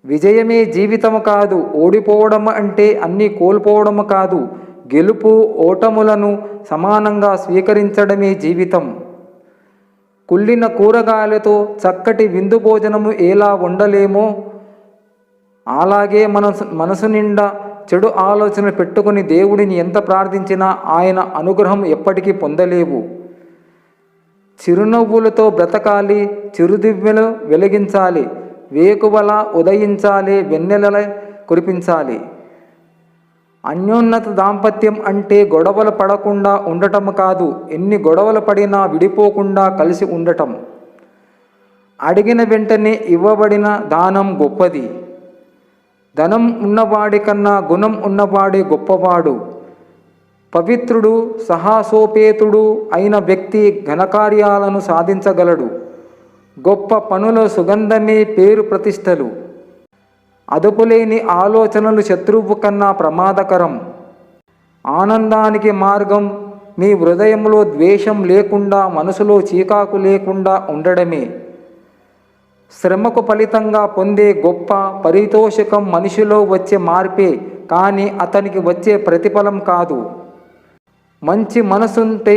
విజయమే జీవితము కాదు. ఓడిపోవడం అంటే అన్నీ కోల్పోవడం కాదు. గెలుపు ఓటములను సమానంగా స్వీకరించడమే జీవితం. కుళ్ళిన కూరగాయలతో చక్కటి విందు భోజనము ఎలా వండలేమో అలాగే మనసు నిండా చెడు ఆలోచనలు పెట్టుకుని దేవుడిని ఎంత ప్రార్థించినా ఆయన అనుగ్రహం ఎప్పటికీ పొందలేవు. చిరునవ్వులతో బ్రతకాలి, చిరుదివ్వెలు వెలిగించాలి, వేకువల ఉదయించాలి, వెన్నెల కురిపించాలి. అన్యోన్నత దాంపత్యం అంటే గొడవలు పడకుండా ఉండటం కాదు, ఎన్ని గొడవలు పడినా విడిపోకుండా కలిసి ఉండటం. అడిగిన వెంటనే ఇవ్వబడిన దానం గొప్పది. ధనం ఉన్నవాడి కన్నా గుణం ఉన్నవాడే గొప్పవాడు. పవిత్రుడు, సాహసోపేతుడు అయిన వ్యక్తి ఘనకార్యాలను సాధించగలడు. గొప్ప పనుల సుగంధమే పేరు ప్రతిష్టలు. అదుపులేని ఆలోచనలు శత్రువు కన్నా ప్రమాదకరం. ఆనందానికి మార్గం మీ హృదయంలో ద్వేషం లేకుండా, మనసులో చీకాకు లేకుండా ఉండడమే. శ్రమకు ఫలితంగా పొందే గొప్ప పారితోషికం మనిషిలో వచ్చే మార్పే కానీ అతనికి వచ్చే ప్రతిఫలం కాదు. మంచి మనసుంటే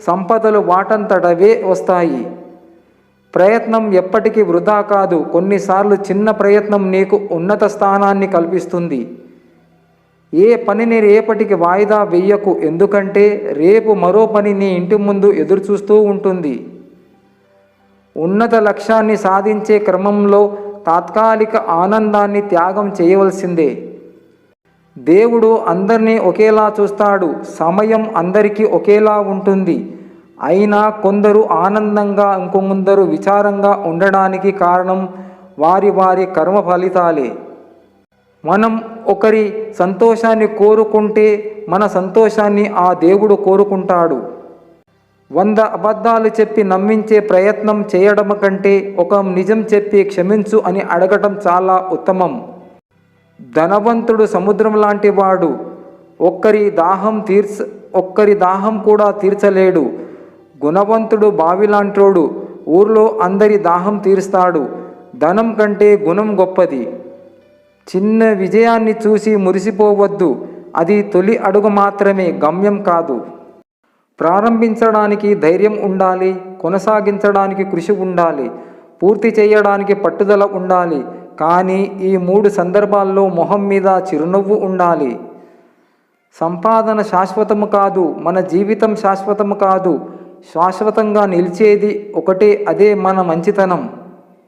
సంపదలు వాటంతటవే వస్తాయి. ప్రయత్నం ఎప్పటికీ వృధా కాదు. కొన్నిసార్లు చిన్న ప్రయత్నం నీకు ఉన్నత స్థానాన్ని కల్పిస్తుంది. ఏ పనిని రేపటికి వాయిదా వెయ్యకు, ఎందుకంటే రేపు మరో పని నీ ఇంటి ముందు ఎదురుచూస్తూ ఉంటుంది. ఉన్నత లక్ష్యాన్ని సాధించే క్రమంలో తాత్కాలిక ఆనందాన్ని త్యాగం చేయవలసిందే. దేవుడు అందరినీ ఒకేలా చూస్తాడు. సమయం అందరికీ ఒకేలా ఉంటుంది. అయినా కొందరు ఆనందంగా, ఇంకొందరు విచారంగా ఉండడానికి కారణం వారి వారి కర్మ ఫలితాలే. మనం ఒకరి సంతోషాన్ని కోరుకుంటే మన సంతోషాన్ని ఆ దేవుడు కోరుకుంటాడు. 100 అబద్ధాలు చెప్పి నమ్మించే ప్రయత్నం చేయడం కంటే ఒక నిజం చెప్పి క్షమించు అని అడగటం చాలా ఉత్తమం. ధనవంతుడు సముద్రం లాంటి వాడు. ఒక్కరి దాహం కూడా తీర్చలేడు. గుణవంతుడు బావిలాంటోడు. ఊర్లో అందరి దాహం తీరుస్తాడు. ధనం కంటే గుణం గొప్పది. చిన్న విజయాన్ని చూసి మురిసిపోవద్దు. అది తొలి అడుగు మాత్రమే, గమ్యం కాదు. ప్రారంభించడానికి ధైర్యం ఉండాలి, కొనసాగించడానికి కృషి ఉండాలి, పూర్తి చేయడానికి పట్టుదల ఉండాలి. కానీ ఈ 3 సందర్భాల్లో మొహం మీద చిరునవ్వు ఉండాలి. సంపాదన శాశ్వతము కాదు, మన జీవితం శాశ్వతము కాదు. శాశ్వతంగా నిలిచేది ఒకటే, అదే మన మంచితనం.